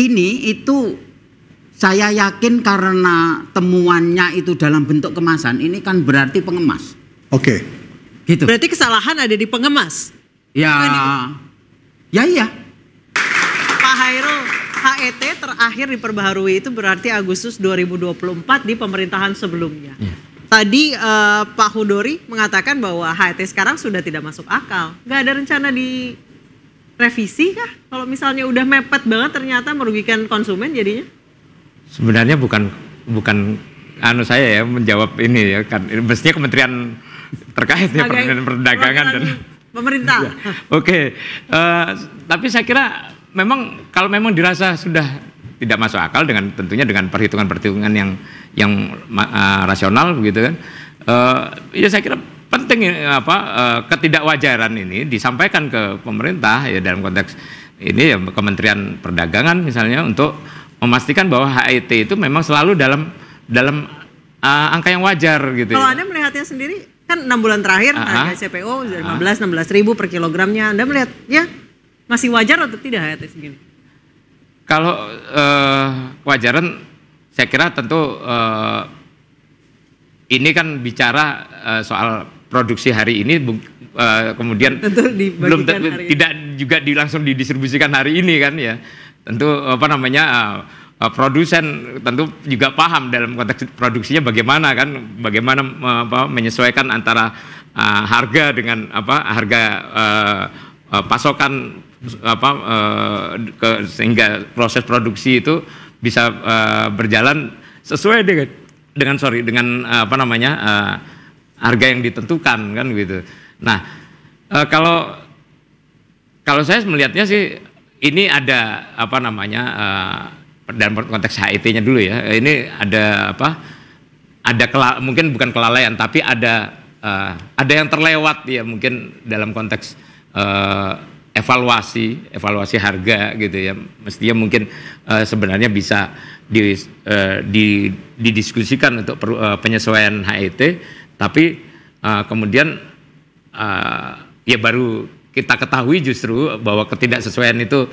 ini itu saya yakin karena temuannya itu dalam bentuk kemasan, ini kan berarti pengemas. Oke. Gitu. Berarti kesalahan ada di pengemas. Ya. Ya iya. Pak Hairul, HET terakhir diperbaharui itu berarti Agustus 2024 di pemerintahan sebelumnya. Ya. Tadi Pak Hudori mengatakan bahwa HET sekarang sudah tidak masuk akal. Nggak ada rencana di revisi kah? Kalau misalnya udah mepet banget ternyata merugikan konsumen jadinya? Sebenarnya bukan anu saya ya menjawab ini ya kan. Mestinya kementerian terkait ya perdagangan dan pemerintah. Ya. Oke. Tapi saya kira memang kalau memang dirasa sudah tidak masuk akal dengan tentunya dengan perhitungan-perhitungan yang rasional begitu kan. Ya saya kira penting ketidakwajaran ini disampaikan ke pemerintah ya dalam konteks ini ya Kementerian Perdagangan misalnya untuk memastikan bahwa HET itu memang selalu dalam angka yang wajar gitu. Kalau ya. Anda melihatnya sendiri kan 6 bulan terakhir harga CPO 15-16 ribu per kilogramnya, Anda melihat ya masih wajar atau tidak HET segini? Kalau wajaran saya kira tentu ini kan bicara soal produksi hari ini kemudian belum tidak juga langsung didistribusikan hari ini kan ya. Tentu produsen tentu juga paham dalam konteks produksinya bagaimana kan, bagaimana menyesuaikan antara harga dengan harga pasokan sehingga proses produksi itu bisa berjalan sesuai dengan harga yang ditentukan kan gitu. Nah, kalau saya melihatnya sih ini ada dalam konteks HET-nya dulu ya. Ini ada mungkin bukan kelalaian tapi ada yang terlewat ya mungkin dalam konteks evaluasi harga gitu ya. Mestinya mungkin sebenarnya bisa didiskusikan untuk penyesuaian HET, tapi kemudian ya baru kita ketahui justru bahwa ketidaksesuaian itu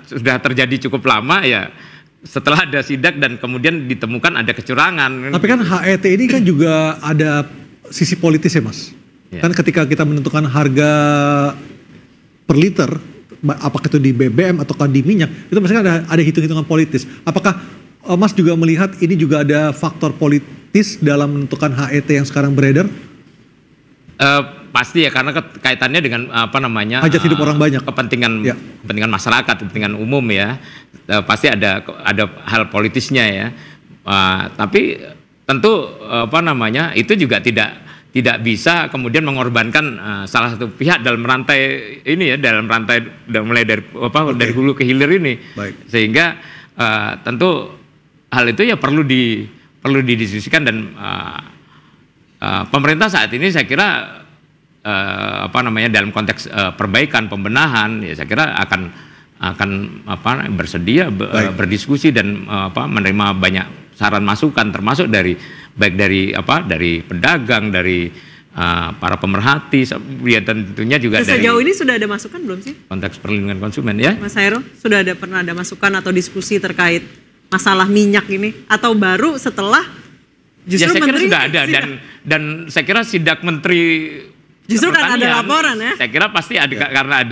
sudah terjadi cukup lama ya setelah ada sidak dan kemudian ditemukan ada kecurangan. Tapi kan HET ini kan juga ada sisi politis ya Mas. Ya. Kan ketika kita menentukan harga per liter, apakah itu di BBM atau di minyak, itu maksudnya ada hitung-hitungan politis. Apakah Mas juga melihat ini juga ada faktor politis dalam menentukan HET yang sekarang beredar? Pasti ya karena kaitannya dengan hajat hidup orang banyak, kepentingan masyarakat, kepentingan umum ya. Pasti ada hal politisnya ya. Tapi tentu itu juga tidak bisa kemudian mengorbankan salah satu pihak dalam rantai ini ya, dalam rantai mulai dari hulu ke hilir ini. Baik. Sehingga tentu hal itu ya perlu didiskusikan dan pemerintah saat ini saya kira dalam konteks perbaikan pembenahan ya saya kira akan bersedia berdiskusi dan menerima banyak saran masukan termasuk dari pedagang, dari para pemerhati ya tentunya juga sejauh ini sudah ada masukan belum sih konteks perlindungan konsumen ya Mas Hairul? Sudah pernah ada masukan atau diskusi terkait masalah minyak ini atau baru setelah justru ya, saya kira sudah ada dan saya kira sidak menteri justru kan ada laporan ya. Saya kira pasti ada karena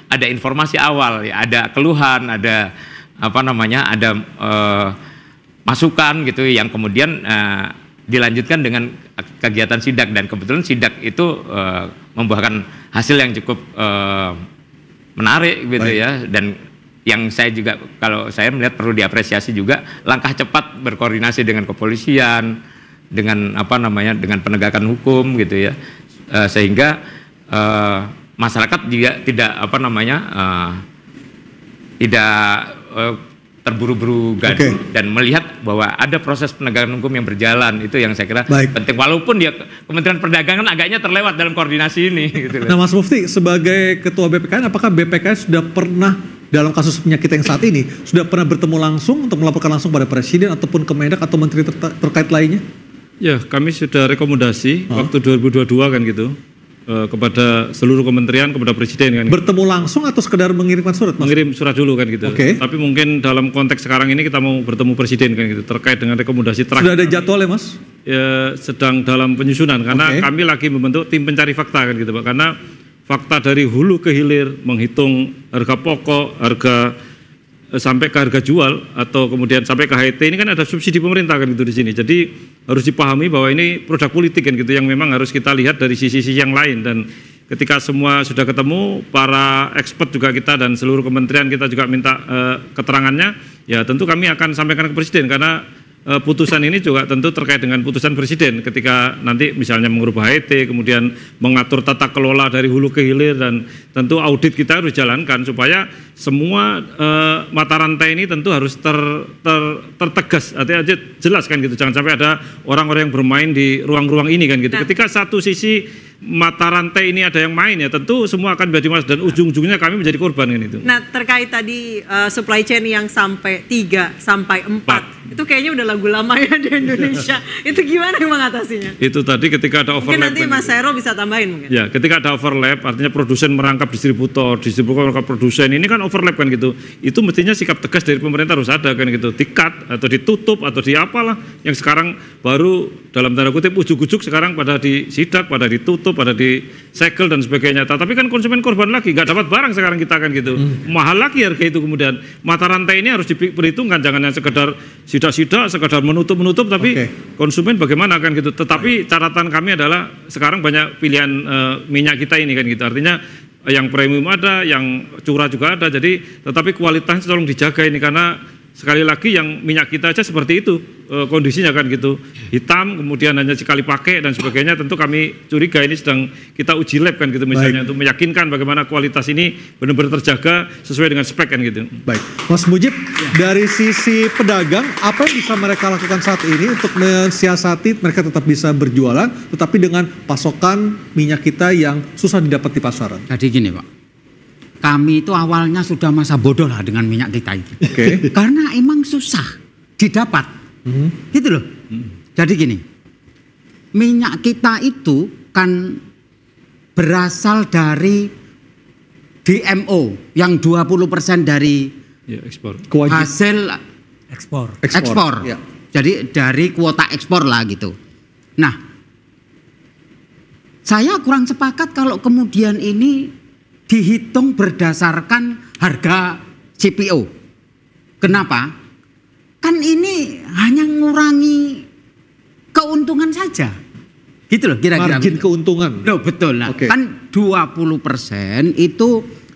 ada informasi awal ya, ada keluhan, ada ada masukan gitu yang kemudian dilanjutkan dengan kegiatan sidak dan kebetulan sidak itu membuahkan hasil yang cukup menarik gitu ya dan yang saya juga kalau saya melihat perlu diapresiasi juga langkah cepat berkoordinasi dengan kepolisian dengan dengan penegakan hukum gitu ya. Sehingga masyarakat juga tidak terburu-buru gaduh dan melihat bahwa ada proses penegakan hukum yang berjalan itu yang saya kira penting walaupun dia Kementerian Perdagangan agaknya terlewat dalam koordinasi ini gitu. Nah Mas Mufti sebagai ketua BPKN apakah BPKN sudah pernah dalam kasus minyak kita yang saat ini sudah pernah bertemu langsung untuk melaporkan langsung pada Presiden ataupun Kemendak atau menteri terkait lainnya? Ya, kami sudah rekomendasi waktu 2022 kan gitu. kepada seluruh kementerian, kepada presiden kan. Bertemu langsung atau sekedar mengirimkan surat, Mas? Mengirim surat dulu kan gitu. Oke. Tapi mungkin dalam konteks sekarang ini kita mau bertemu presiden kan gitu terkait dengan rekomendasi terakhir. Sudah ada jadwal ya, Mas? Ya, sedang dalam penyusunan karena kami lagi membentuk tim pencari fakta kan gitu Pak. Karena fakta dari hulu ke hilir menghitung harga pokok, harga sampai ke harga jual atau kemudian sampai ke HET ini kan ada subsidi pemerintah kan gitu di sini. Jadi harus dipahami bahwa ini produk politik kan gitu yang memang harus kita lihat dari sisi-sisi yang lain. Dan ketika semua sudah ketemu, para expert juga kita dan seluruh kementerian kita juga minta keterangannya, ya tentu kami akan sampaikan ke presiden karena putusan ini juga tentu terkait dengan putusan presiden ketika nanti misalnya mengubah HET, kemudian mengatur tata kelola dari hulu ke hilir, dan tentu audit kita harus jalankan supaya semua mata rantai ini tentu harus tertegas, artinya jelas kan gitu, jangan sampai ada orang-orang yang bermain di ruang-ruang ini kan gitu. Ketika satu sisi mata rantai ini ada yang main, ya tentu semua akan menjadi masalah dan ujung-ujungnya kami menjadi korban kan itu. Nah, terkait tadi supply chain yang sampai 3 sampai 4 itu kayaknya udah lagu lama ya di Indonesia. Itu gimana yang mengatasinya? Itu tadi ketika ada overlap. Mungkin nanti Mas Hero bisa tambahin mungkin. Ya, ketika ada overlap, artinya produsen merangkap distributor, distributor merangkap produsen, ini kan overlap kan gitu. Itu mestinya sikap tegas dari pemerintah harus ada kan gitu. Di-cut atau ditutup atau di apalah yang sekarang baru dalam tanda kutip ujuk-ujuk sekarang pada disidak, pada ditutup, pada disegel dan sebagainya. Tapi kan konsumen korban lagi, nggak dapat barang sekarang kita kan gitu. Mahal lagi harga itu kemudian. Mata rantai ini harus diperhitungkan, jangan hanya sekedar sidak-sidak, sekedar menutup-menutup, tapi konsumen bagaimana kan gitu. Tetapi catatan kami adalah sekarang banyak pilihan minyak kita ini kan gitu. Artinya yang premium ada, yang curah juga ada. Jadi tetapi kualitasnya tolong dijaga ini karena sekali lagi yang minyak kita aja seperti itu kondisinya kan gitu, hitam kemudian hanya sekali pakai dan sebagainya. Tentu kami curiga ini sedang kita uji lab kan gitu misalnya. Baik. Untuk meyakinkan bagaimana kualitas ini benar-benar terjaga sesuai dengan spek kan gitu. Baik, Mas Mujib, dari sisi pedagang apa yang bisa mereka lakukan saat ini untuk mensiasati mereka tetap bisa berjualan tetapi dengan pasokan minyak kita yang susah didapat di pasaran? Jadi gini Pak, kami itu awalnya sudah masa bodoh lah dengan minyak kita itu. Karena emang susah didapat. Gitu loh. Jadi gini, minyak kita itu kan berasal dari DMO yang 20% dari ekspor. Hasil ekspor. Ya. Jadi dari kuota ekspor lah gitu. Nah, saya kurang sepakat kalau kemudian ini dihitung berdasarkan harga CPO. Kenapa? Kan ini hanya ngurangi keuntungan saja. Gitu loh kira-kira. Margin keuntungan. Loh, betul lah. Kan 20% itu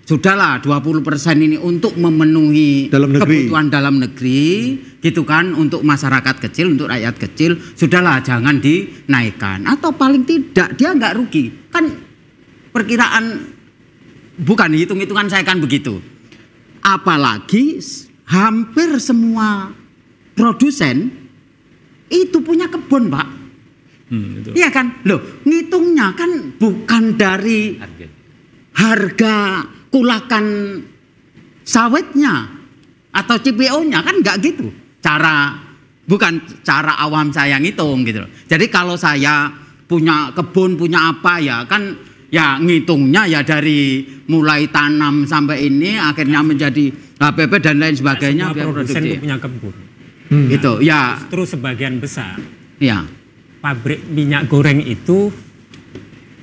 sudahlah 20% ini untuk memenuhi kebutuhan dalam negeri gitu kan, untuk masyarakat kecil, untuk rakyat kecil, sudahlah jangan dinaikkan. Atau paling tidak dia nggak rugi. Kan perkiraan bukan hitung-hitungan saya kan begitu. Apalagi hampir semua produsen itu punya kebun, Pak. Iya kan? Loh, ngitungnya kan bukan dari harga kulakan sawitnya atau CPO-nya, kan nggak gitu. Bukan cara awam saya ngitung gitu loh. Jadi kalau saya punya kebun, punya apa ya kan, ya ngitungnya ya dari mulai tanam sampai ini akhirnya menjadi HPP dan lain sebagainya. Semua produsen itu punya kebun. Gitu ya. Justru sebagian besar ya pabrik minyak goreng itu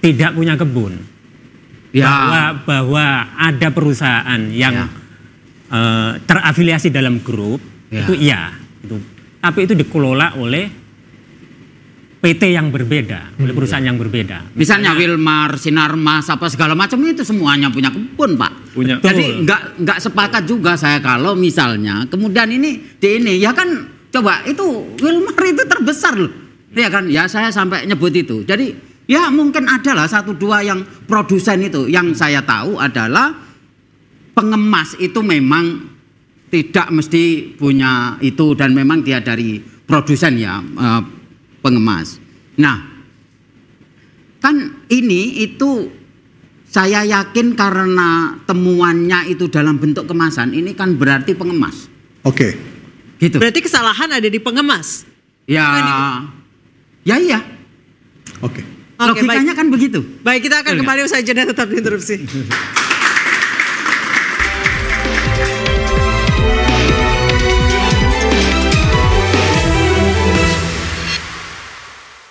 tidak punya kebun. Ya. Bahwa ada perusahaan yang terafiliasi dalam grup itu iya itu. Tapi itu dikelola oleh PT yang berbeda, oleh perusahaan yang berbeda. Misalnya Wilmar, Sinarmas, apa segala macam itu semuanya punya kebun, Pak. Punya. Jadi nggak sepakat juga saya kalau misalnya kemudian ini ya kan coba itu Wilmar itu terbesar loh, ya kan? Ya saya sampai nyebut itu. Jadi ya mungkin adalah 1-2 yang produsen itu. Yang saya tahu adalah pengemas itu memang tidak mesti punya itu dan memang dia dari produsen ya. Pengemas. Nah, kan ini itu saya yakin karena temuannya itu dalam bentuk kemasan, ini kan berarti pengemas. Oke. Gitu. Berarti kesalahan ada di pengemas. Ya. Ya iya. Oke. Logikanya kan begitu. Baik, kita akan kembali usai jeda, tetap di Interupsi.